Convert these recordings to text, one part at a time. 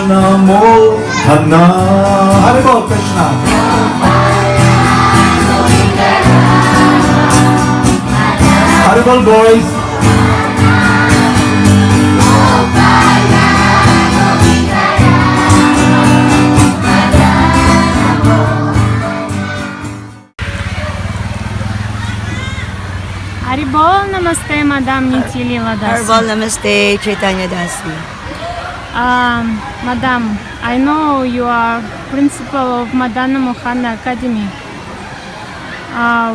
Madana Mohana. Hare Krishna. Hare boys. Haribol, namaste, Madam Lucinda Bristol. Haribol, namaste, Chaitanya dasi. Madam, I know you are principal of Madana Mohana Academy.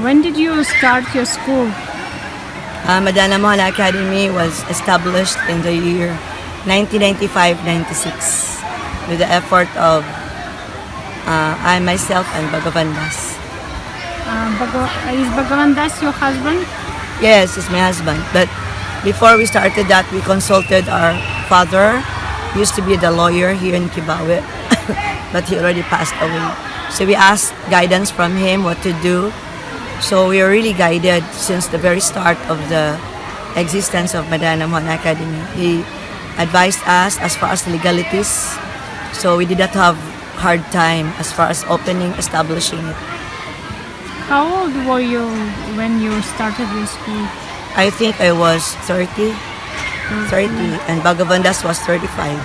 When did you start your school? Madana Mohana Academy was established in the year 1995-96 with the effort of I myself and Bhagavan Das. Is Bhagavan Das your husband? Yes, it's my husband. But before we started that, we consulted our father. He used to be the lawyer here in Kibawe, but he already passed away. So we asked guidance from him what to do. So we were really guided since the very start of the existence of Madana Mohana Academy. He advised us as far as legalities. So we did not have hard time as far as opening, establishing it. How old were you when you started your school? I think I was 30, and Bhagavan Das was 35.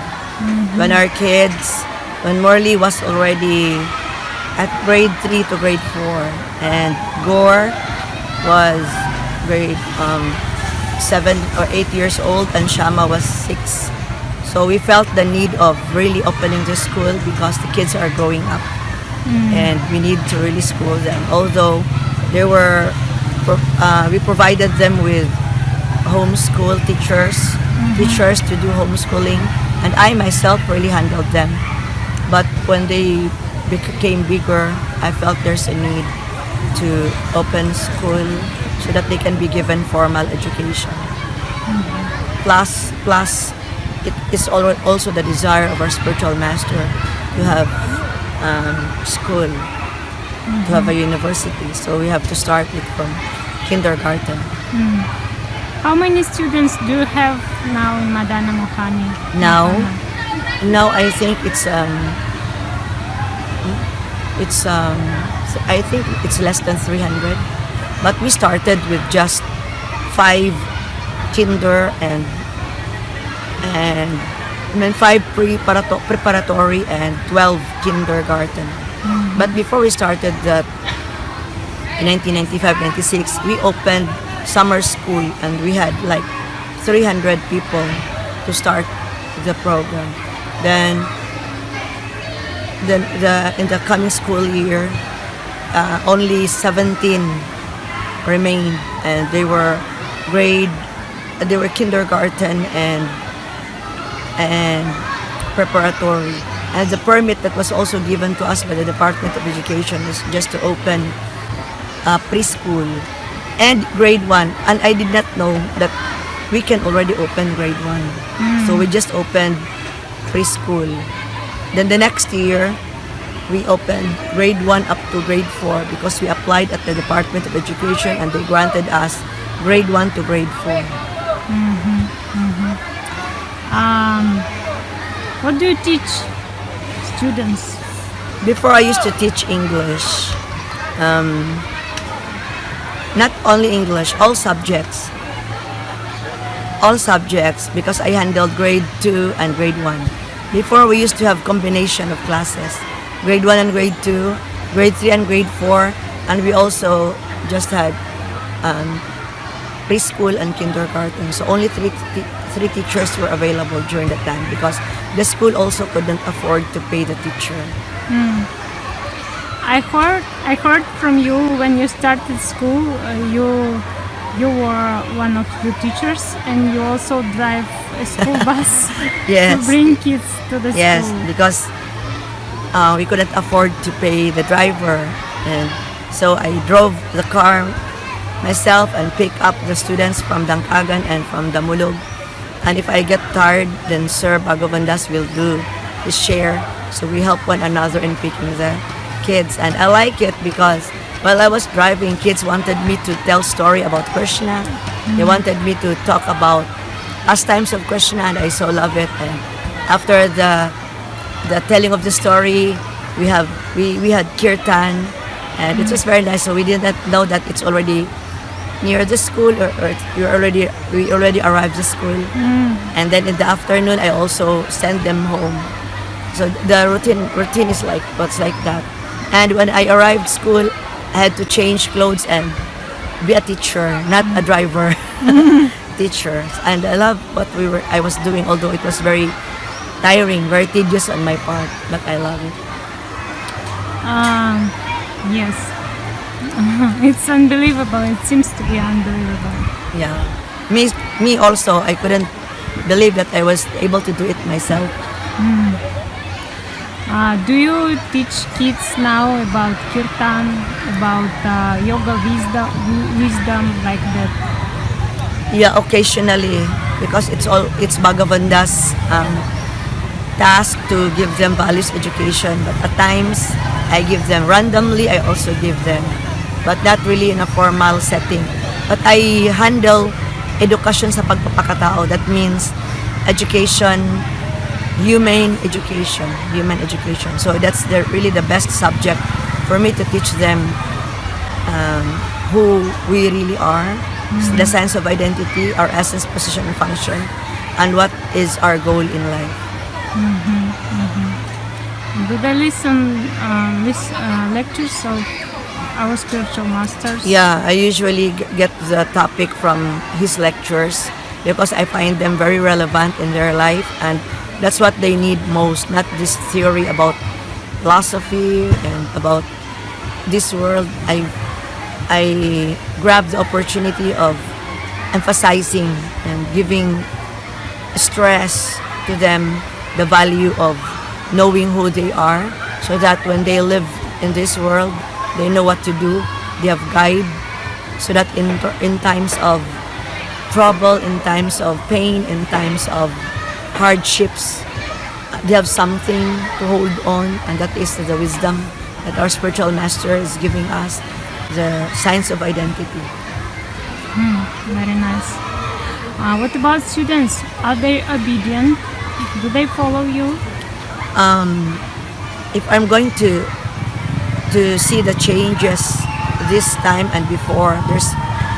When our kids, when Morley was already at grade 3 to grade 4, and Gore was grade 7 or 8 years old, and Shama was 6. So we felt the need of really opening the school because the kids are growing up. And we need to really school them. Although there were, we provided them with homeschool teachers to do homeschooling, and I myself really handled them. But when they became bigger, I felt there's a need to open school so that they can be given formal education. Plus, it is also the desire of our spiritual master to have school, to have a university. So we have to start it from kindergarten. How many students do you have now in Madana Mohana? Now I think I think it's less than 300. But we started with just 5 kinder and then 5 preparatory and 12 kindergarten. But before we started that, in 1995-96, we opened summer school, and we had like 300 people to start the program. Then in the coming school year, only 17 remained, and they were kindergarten and preparatory. And the permit that was also given to us by the Department of Education is just to open preschool and grade 1. And I did not know that we can already open grade 1. So we just opened preschool. Then the next year, we opened grade 1 up to grade 4 because we applied at the Department of Education and they granted us grade 1 to grade 4. What do you teach students? Before I used to teach English, not only English, all subjects because I handled grade 2 and grade 1. Before we used to have combination of classes, grade 1 and grade 2, grade 3 and grade 4, and we also just had preschool and kindergarten. So only three teachers were available during that time because the school also couldn't afford to pay the teacher. I heard from you when you started school, you were one of the teachers, and you also drive a school bus Yes. to bring kids to the Yes, school. because we couldn't afford to pay the driver, and so I drove the car myself and pick up the students from Dangkagan and from Damulog. And if I get tired, then Sir Bhagavan Das will do his share. So we help one another in picking the kids. And I like it because while I was driving, kids wanted me to tell story about Krishna. They wanted me to talk about pastimes of Krishna, and I so love it. And after the the telling of the story. We had kirtan, and it was very nice. So we did not know that it's already near the school, or we already arrived at school. And then in the afternoon, I also send them home. So the routine is like what's like that. And when I arrived school, I had to change clothes and be a teacher, not a driver. Teacher. And I love what I was doing, although it was very tiring, very tedious on my part, but I love it. Yes. It's unbelievable. It seems to be unbelievable. Yeah. Me also, I couldn't believe that I was able to do it myself. Do you teach kids now about kirtan, about yoga wisdom like that? Yeah, occasionally, because it's Bhagavanda's task to give them values education. But at times, I give them randomly. I also give them, but not really in a formal setting. But I handle education sa pagpapakatao. That means education, human education. So that's really the best subject for me to teach them who we really are, the sense of identity, our essence, position, and function, and what is our goal in life. Do they listen lectures of our spiritual masters? Yeah, I usually get the topic from his lectures because I find them very relevant in their life, and that's what they need most, not this theory about philosophy and about this world. I grab the opportunity of emphasizing and giving stress to them the value of knowing who they are, so that when they live in this world, they know what to do. They have guide, so that in times of trouble, in times of pain, in times of hardships, they have something to hold on, and that is the wisdom that our spiritual master is giving us, the science of identity. Very nice. What about students? Are they obedient? Do they follow you? If I'm going to see the changes this time and before, there's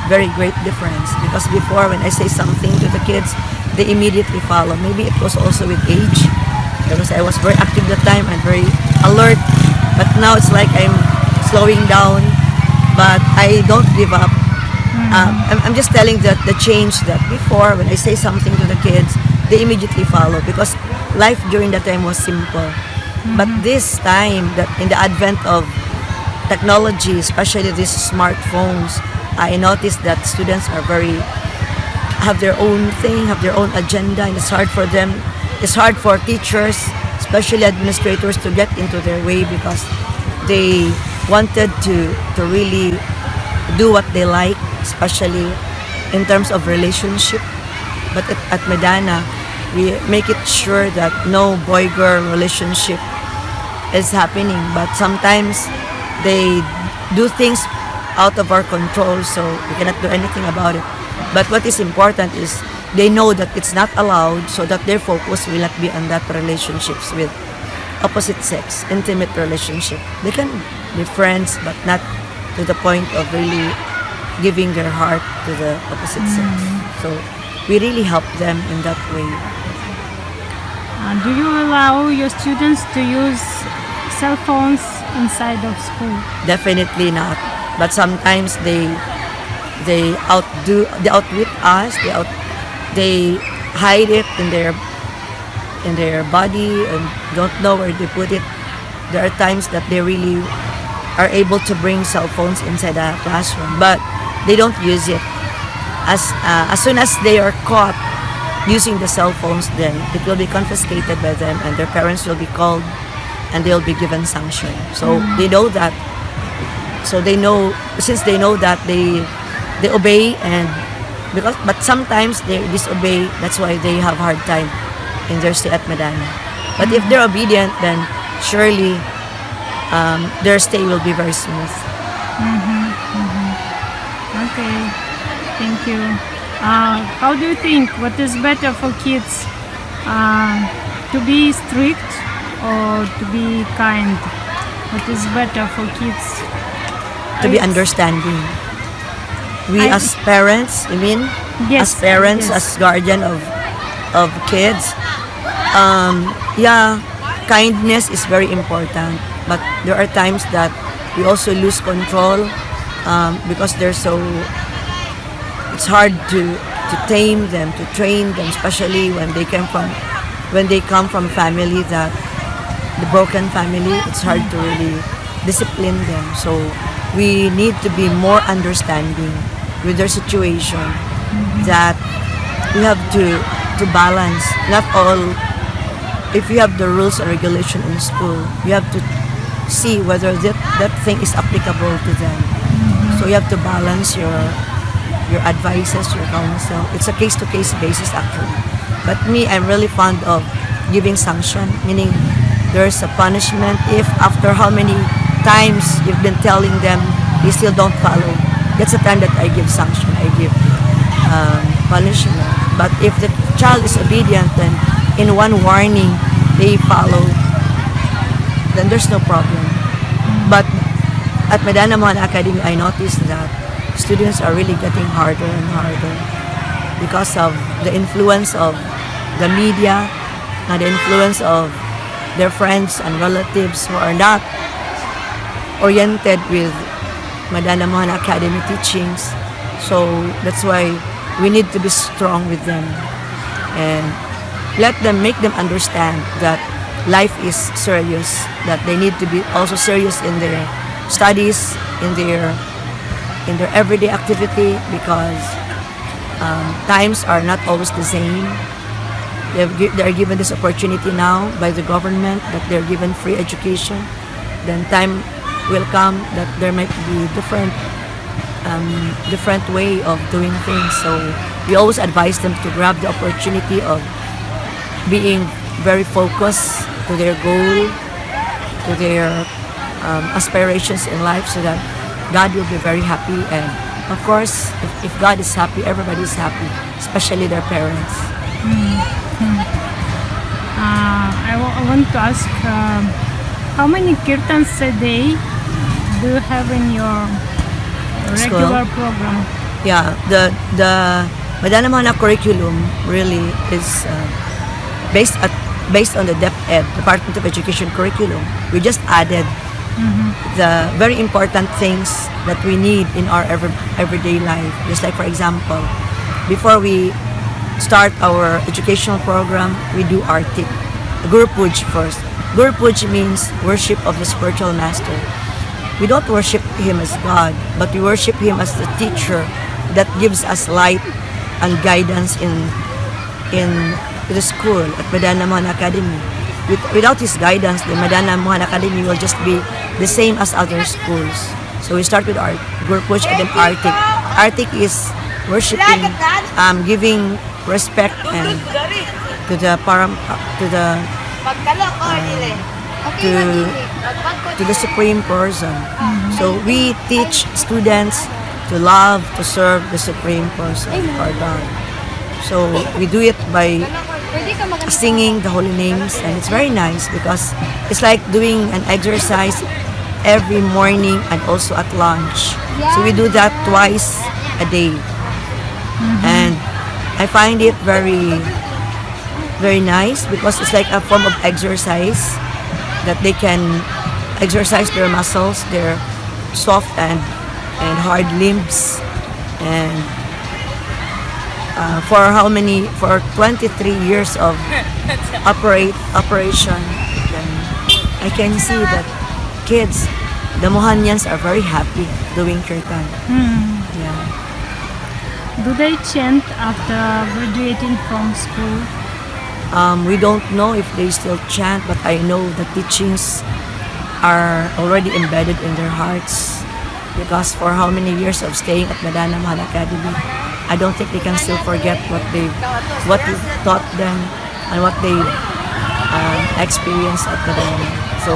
very great difference, because before, when I say something to the kids, they immediately follow. Maybe it was also with age, because I was very active that time and very alert, but now it's like I'm slowing down, but I don't give up. I'm just telling that the change, that before, when I say something to the kids, they immediately follow, because life during that time was simple. But this time, that in the advent of technology, especially these smartphones, I noticed that students are have their own thing, have their own agenda, and it's hard for them. It's hard for teachers, especially administrators, to get into their way, because they wanted to really do what they like, especially in terms of relationship. But at Madana, we make it sure that no boy-girl relationship is happening. But sometimes they do things out of our control, so we cannot do anything about it. But what is important is they know that it's not allowed, so that their focus will not be on that relationships with opposite sex, intimate relationship. They can be friends, but not to the point of really giving their heart to the opposite sex. So we really help them in that way. Do you allow your students to use cell phones inside of school? Definitely not. But sometimes they outwit us. They hide it in their body and don't know where they put it. There are times that they really are able to bring cell phones inside the classroom, but they don't use it. As soon as they are caught using the cell phones, then it will be confiscated by them, and their parents will be called, and they'll be given sanction. So they know that. So they know, since they know that, they obey, but sometimes they disobey. That's why they have hard time in their stay at Madana. But if they're obedient, then surely their stay will be very smooth. Okay, thank you. How do you think, what is better for kids, to be strict or to be kind? What is better for kids? To be It's- understanding. We I- as parents, you mean? Yes, As parents, yes. as guardian of kids, yeah, kindness is very important. But there are times that we also lose control because they're so. It's hard to tame them, to train them, especially when they come from family that the broken family. It's hard to really discipline them. So we need to be more understanding with their situation. That we have to balance. Not all. If you have the rules and regulation in school, you have to see whether that thing is applicable to them. So you have to balance your advices, your counsel. It's a case-to-case basis actually. But me, I'm really fond of giving sanction, meaning there's a punishment if after how many times you've been telling them, they still don't follow. That's the time that I give sanction, I give punishment. But if the child is obedient, then in one warning, they follow, then there's no problem. But at Madana Mohana Academy, I noticed that students are really getting harder and harder because of the influence of the media and the influence of their friends and relatives who are not oriented with Madana Mohana Academy teachings. So that's why we need to be strong with them and make them understand that life is serious, that they need to be also serious in their studies, in their everyday activity, because times are not always the same. They're given this opportunity now by the government that they're given free education. Then time will come that there might be different way of doing things. So we always advise them to grab the opportunity of being very focused to their goal, to their aspirations in life, so that God will be very happy. And of course, if God is happy, everybody is happy, especially their parents. I want to ask, how many kirtans a day do you have in your regular program? Yeah, the Madana Mohana curriculum really is based on the DepEd, Department of Education curriculum. We just added the very important things that we need in our everyday life. Just like, for example, before we start our educational program, we do artik, Guru Puj first. Guru Puj means worship of the spiritual master. We don't worship him as God, but we worship him as the teacher that gives us light and guidance in the school at Madana Mohana Academy. Without his guidance, the Madana Mohana Academy will just be the same as other schools. So we start with our Guru Puj and then artik. Artik is worshiping, giving respect and to the Supreme Person. So we teach students to love, to serve the Supreme Person, our God. So we do it by singing the holy names, and it's very nice because it's like doing an exercise every morning and also at lunch. So we do that twice a day. And I find it very, very nice because it's like a form of exercise that they can exercise their muscles, their soft and hard limbs. And for 23 years of operation, then I can see that kids, the Mohanians, are very happy doing kirtan. Yeah. Do they chant after graduating from school? We don't know if they still chant, but I know the teachings are already embedded in their hearts, because for how many years of staying at Madana Mohana Academy, I don't think they can still forget what we taught them and what they experienced at Madana. So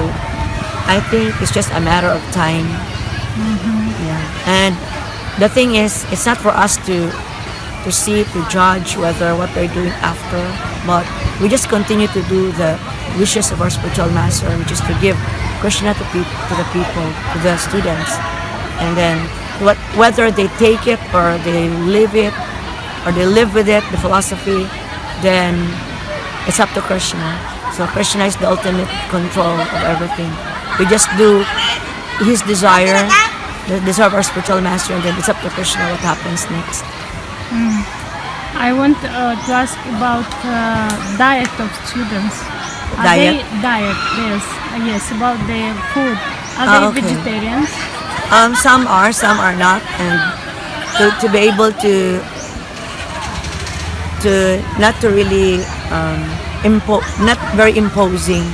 I think it's just a matter of time. Yeah. And the thing is, it's not for us to see, to judge whether what they're doing after, but we just continue to do the wishes of our spiritual master, which is to give Krishna to the people, to the students. And then whether they take it or they live it or they live with it, the philosophy, then it's up to Krishna. So Krishna is the ultimate control of everything. We just do his desire, the desire of our spiritual master, and then it's up to Krishna what happens next. I want to ask about diet of students. Diet? Diet, yes, about their food. Are they Okay. vegetarians? Some are not, and to be able to not to really not very imposing.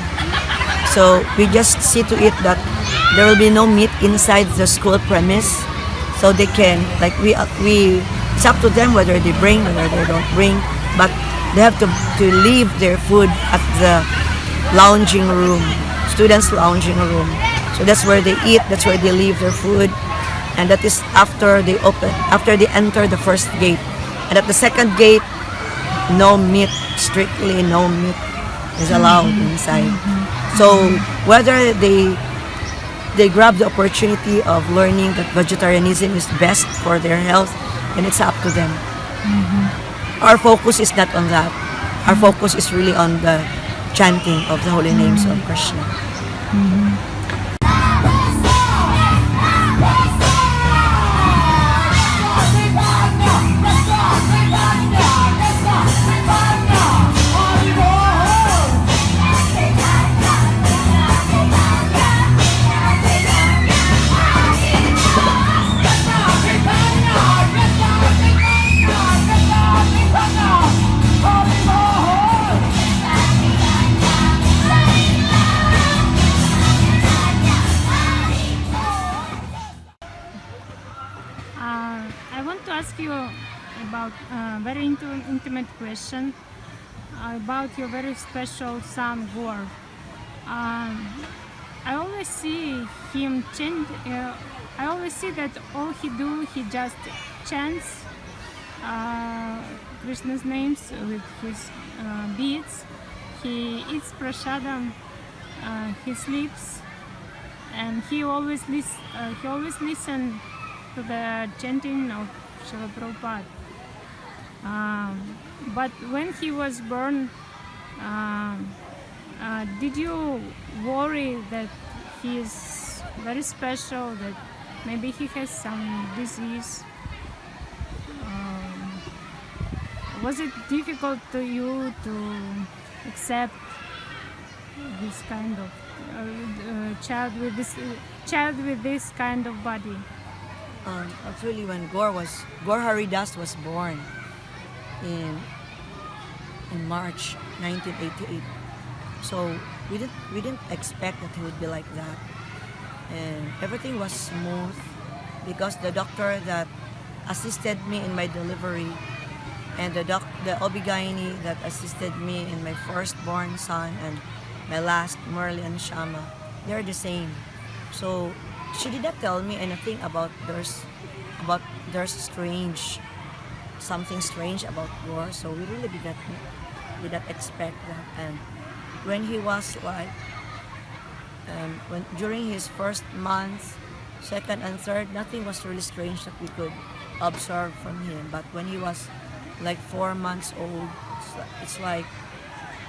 So we just see to it that there will be no meat inside the school premise, so they can we it's up to them whether they bring, whether they don't bring, but they have to leave their food at the lounging room, students' lounging room. So that's where they eat, that's where they leave their food, and that is after they enter the first gate. And at the second gate, no meat, strictly no meat is allowed inside. So whether they grab the opportunity of learning that vegetarianism is best for their health, and it's up to them. Our focus is not on that. Our focus is really on the chanting of the holy names of Krishna. I want to ask you about a very intimate question about your very special son, Gaur. I always see him chant. I always see that all he just chants Krishna's names with his beads. He eats prasadam. He sleeps, and he always listens to the chanting of Srila Prabhupada. But when he was born, did you worry that he is very special, that maybe he has some disease? Was it difficult to you to accept this kind of child with this kind of body? Actually, when Gaur Haridas was born in March 1988, so we didn't expect that he would be like that, and everything was smooth because the doctor that assisted me in my delivery and the OB-GYN that assisted me in my firstborn son and my last, Murli and Shama, they're the same. So she did not tell me anything about there's something strange about Gaur. So we really did not expect that. And when he was during his first month, second and third, nothing was really strange that we could observe from him. But when he was like 4 months old, it's like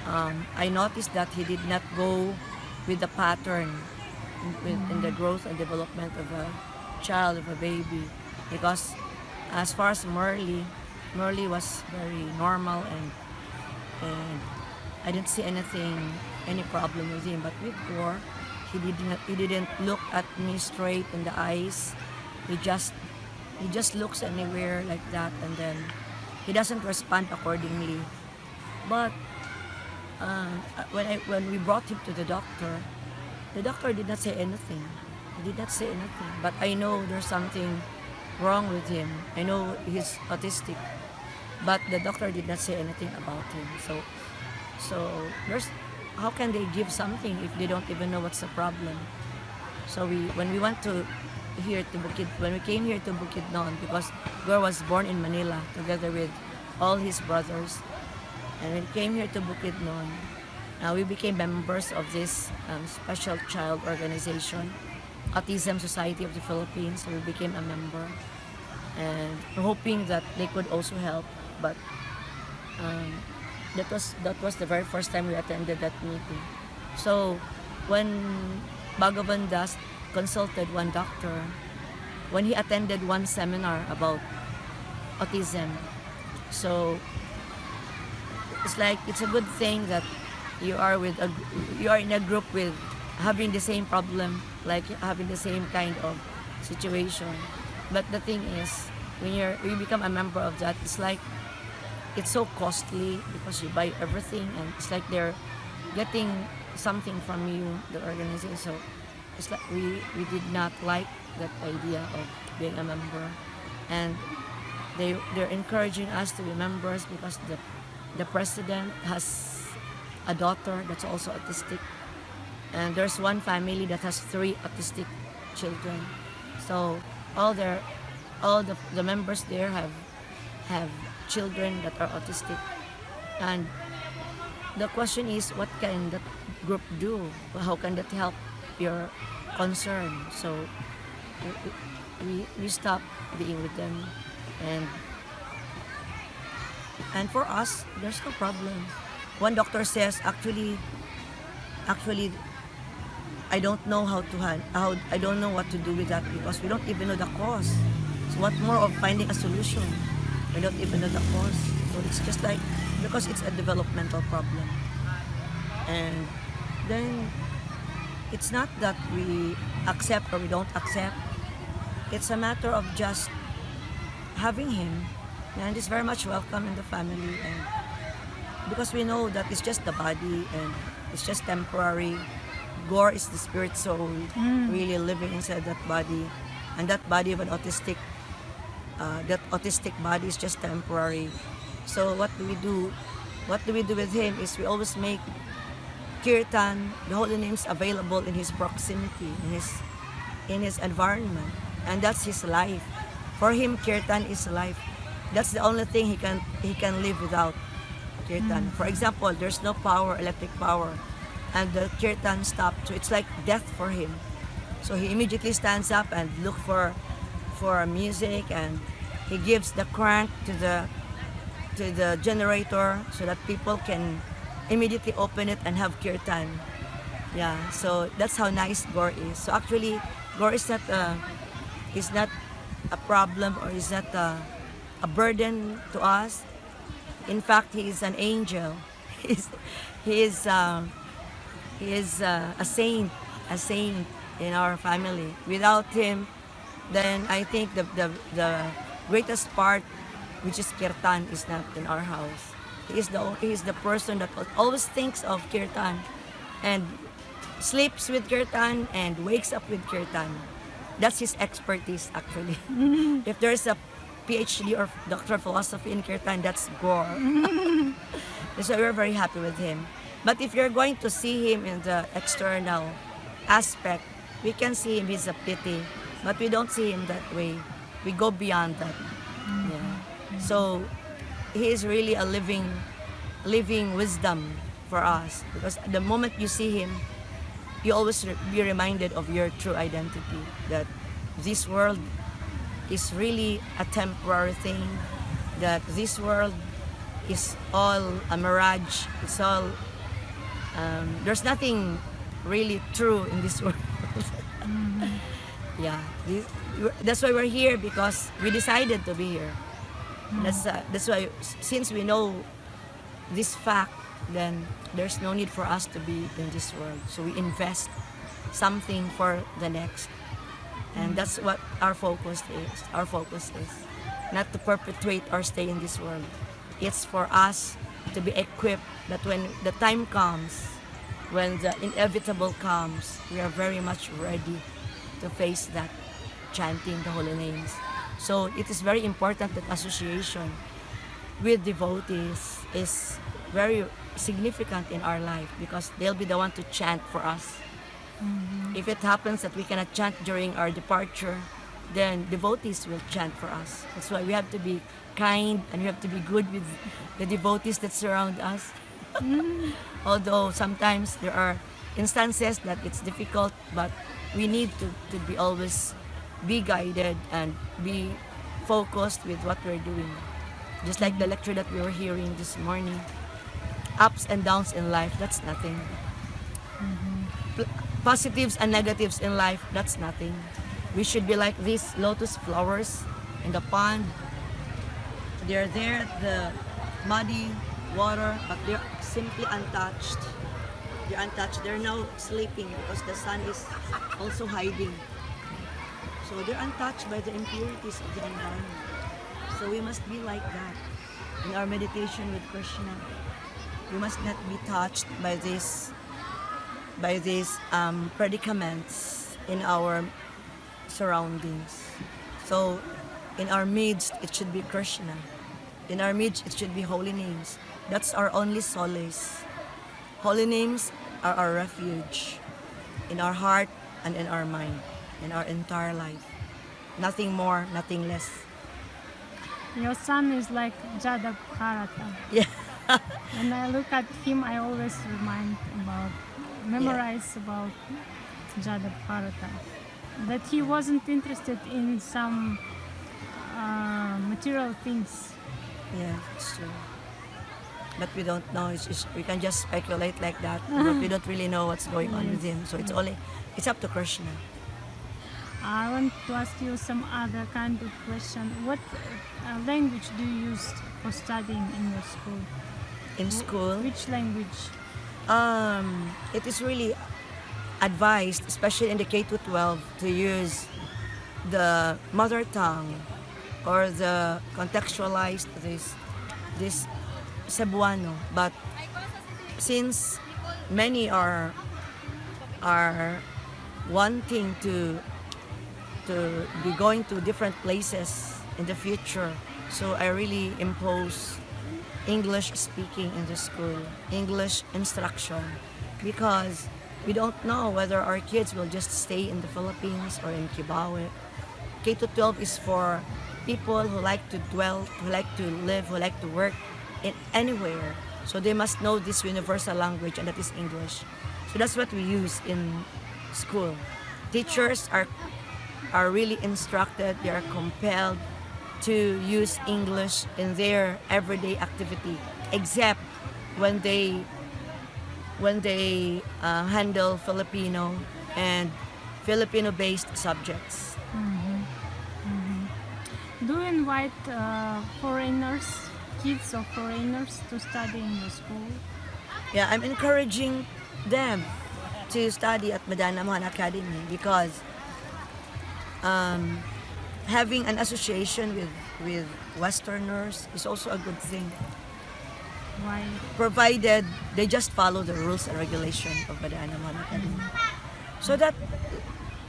I noticed that he did not go with the pattern in the growth and development of a child, of a baby, because as far as Murli was very normal, and I didn't see any problem with him. But with Gaur, he didn't look at me straight in the eyes. He just looks anywhere like that, and then he doesn't respond accordingly. But when we brought him to the doctor did not say anything. He did not say anything. But I know there's something wrong with him. I know he's autistic. But the doctor did not say anything about him. So how can they give something if they don't even know what's the problem? So when we came here to Bukidnon, because Gaur was born in Manila together with all his brothers, And when we came here to Bukidnon, we became members of this special child organization, Autism Society of the Philippines. So we became a member, and hoping that they could also help. But that was the very first time we attended that meeting. So when Bhagavan Das consulted one doctor, when he attended one seminar about autism, so it's like it's a good thing that you are in a group with having the same problem, like having the same kind of situation. But the thing is, when you become a member of that, it's so costly because you buy everything, and it's like they're getting something from you, the organization. So it's like we did not like that idea of being a member, and they're encouraging us to be members because the president has a daughter that's also autistic, and there's one family that has 3 autistic children. So all the members there have children that are autistic, and the question is, what can that group do? How can that help your concern? So we stopped being with them, and for us there's no problem. One doctor says, actually I don't know I don't know what to do with that because we don't even know the cause. So what more of finding a solution? We don't even know the cause. So it's just like, because it's a developmental problem. And then it's not that we accept or we don't accept. It's a matter of just having him, and he's very much welcome in the family, and because we know that it's just the body and it's just temporary. Gore is the spirit soul really living inside that body, and that body of an autistic body is just temporary. So what do we do? What do we do with him is we always make kirtan, the holy names, available in his proximity, in his environment, and that's his life. For him, kirtan is life. That's the only thing he can live without. Kirtan. For example, there's no power, electric power, and the kirtan stopped. So it's like death for him. So he immediately stands up and look for music, and he gives the crank to the generator so that people can immediately open it and have kirtan. Yeah, so that's how nice Gore is. So actually, Gore is not a problem, or is not a burden to us. In fact, he is an angel. He is a saint in our family. Without him, then I think the greatest part, which is kirtan, is not in our house. He is the person that always thinks of kirtan, and sleeps with kirtan, and wakes up with kirtan. That's his expertise, actually. If there's a PhD or Doctor of Philosophy in kirtan, that's Gore. So we're very happy with him. But if you're going to see him in the external aspect, we can see him, he's a pity, but we don't see him that way. We go beyond that. Yeah. So he is really a living wisdom for us, because the moment you see him, you always be reminded of your true identity, that this world is really a temporary thing, that this world is all a mirage. It's all there's nothing really true in this world. Yeah, that's why we're here, because we decided to be here. That's why, since we know this fact, then there's no need for us to be in this world. So we invest something for the next, and that's what our focus is. Our focus is not to perpetuate or stay in this world. It's for us to be equipped that when the time comes, when the inevitable comes, we are very much ready to face that, chanting the holy names. So it is very important that association with devotees is very significant in our life, because they'll be the one to chant for us. If it happens that we cannot chant during our departure, then devotees will chant for us. That's why we have to be kind and we have to be good with the devotees that surround us. Although sometimes there are instances that it's difficult, but we need to be always be guided and be focused with what we're doing. Just like the lecture that we were hearing this morning, ups and downs in life, that's nothing. Positives and negatives in life, that's nothing. We should be like these lotus flowers in the pond. They're there, the muddy water, but they're simply untouched. They're untouched. They're now sleeping because the sun is also hiding. So they're untouched by the impurities of the environment. So we must be like that in our meditation with Krishna. We must not be touched by these predicaments in our surroundings. So in our midst, it should be Krishna. In our midst, it should be holy names. That's our only solace. Holy names are our refuge in our heart and in our mind, in our entire life. Nothing more, nothing less. Your son is like Jada Bharata. Yeah. When I look at him, I always memorize about Jada Bharata. That he wasn't interested in some material things. Yeah, it's true. But we don't know. We can just speculate like that. But we don't really know what's going on with him. So it's up to Krishna. I want to ask you some other kind of question. What language do you use for studying in your school? In school, Which language? it is really advised, especially in the K-12, to use the mother tongue or the contextualized this Cebuano. But since many are wanting to be going to different places in the future, so I really impose English speaking in the school, English instruction, because we don't know whether our kids will just stay in the Philippines or in Kibawe. K-12 is for people who like to dwell, who like to live, who like to work in anywhere. So they must know this universal language, and that is English. So that's what we use in school. Teachers are really instructed, they are compelled to use English in their everyday activity, except when they handle Filipino and Filipino-based subjects. Do you invite foreigners, kids of foreigners, to study in your school? Yeah, I'm encouraging them to study at Madana Mohana Academy because having an association with Westerners is also a good thing, Why? provided they just follow the rules and regulation of Madana Mohana Academy. So that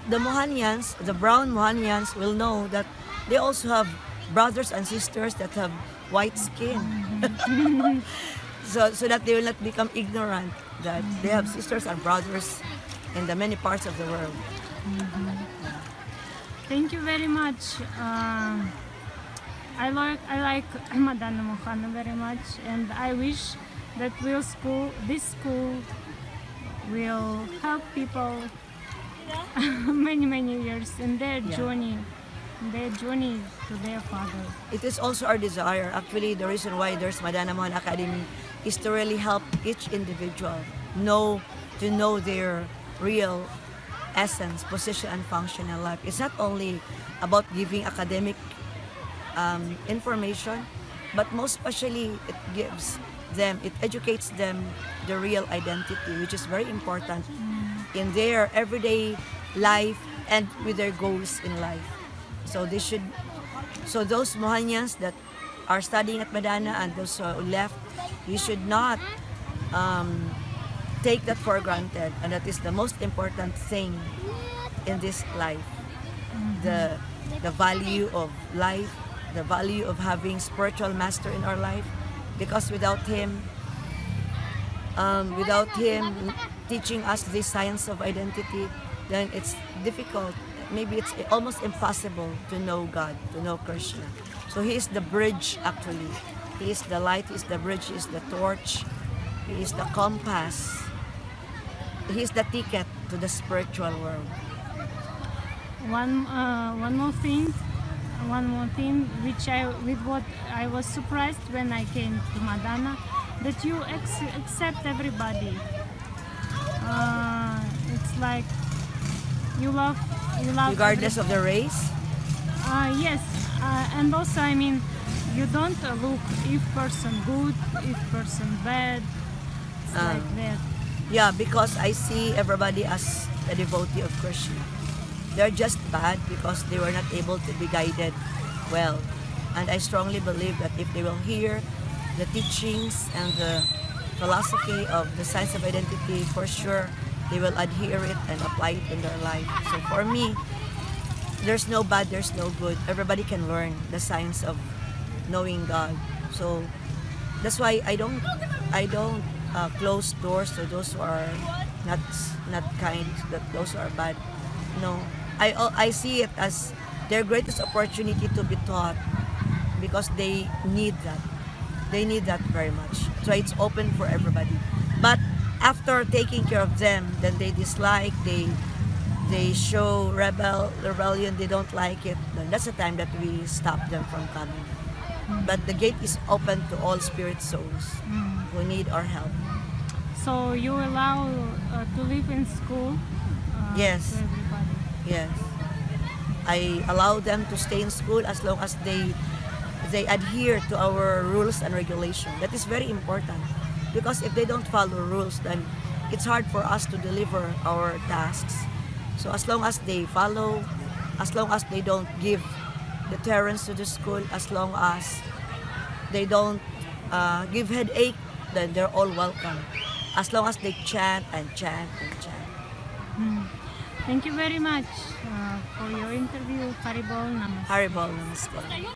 the Mohanians, the brown Mohanians, will know that they also have brothers and sisters that have white skin. so that they will not become ignorant that they have sisters and brothers in the many parts of the world. Thank you very much. I like Madana Mohana very much, and I wish that this school will help people many years in their journey to their father. It is also our desire. Actually, the reason why there's Madana Mohana Academy is to really help each individual to know their real essence, position, and function in life. It's not only about giving academic information, but most especially it educates them the real identity, which is very important in their everyday life and with their goals in life. So those Mohanians that are studying at Madana and those who left, we should not take that for granted, and that is the most important thing in this life. The value of life, the value of having spiritual master in our life, because without him teaching us this science of identity, then it's difficult. maybe it's almost impossible to know God, to know Krishna. So He is the bridge actually. He is the light, He is the bridge, He is the torch, He is the compass. He is the ticket to the spiritual world. One more thing, with what I was surprised when I came to Madana, that you accept everybody. It's like you love Regardless of the race. yes, and also I mean, you don't look if person good, if person bad. It's like that. Yeah, because I see everybody as a devotee of Krishna. They're just bad because they were not able to be guided well. And I strongly believe that if they will hear the teachings and the philosophy of the science of identity, for sure they will adhere it and apply it in their life. So for me, there's no bad, there's no good. Everybody can learn the science of knowing God. So that's why I don't close doors to those who are not kind, that those who are bad. No, I see it as their greatest opportunity to be taught because they need that. They need that very much. So it's open for everybody. But after taking care of them, then they dislike, they show rebellion, they don't like it. Then that's the time that we stop them from coming. But the gate is open to all spirit souls who need our help. So you allow to live in school Yes. to everybody. Yes. I allow them to stay in school as long as they adhere to our rules and regulation. That is very important because if they don't follow rules, then it's hard for us to deliver our tasks. So as long as they follow, as long as they don't give deterrence to the school, as long as they don't give headache, then they're all welcome. As long as they chant and chant and chant. Thank you very much for your interview. Haribol, namaste. Haribol, namaste.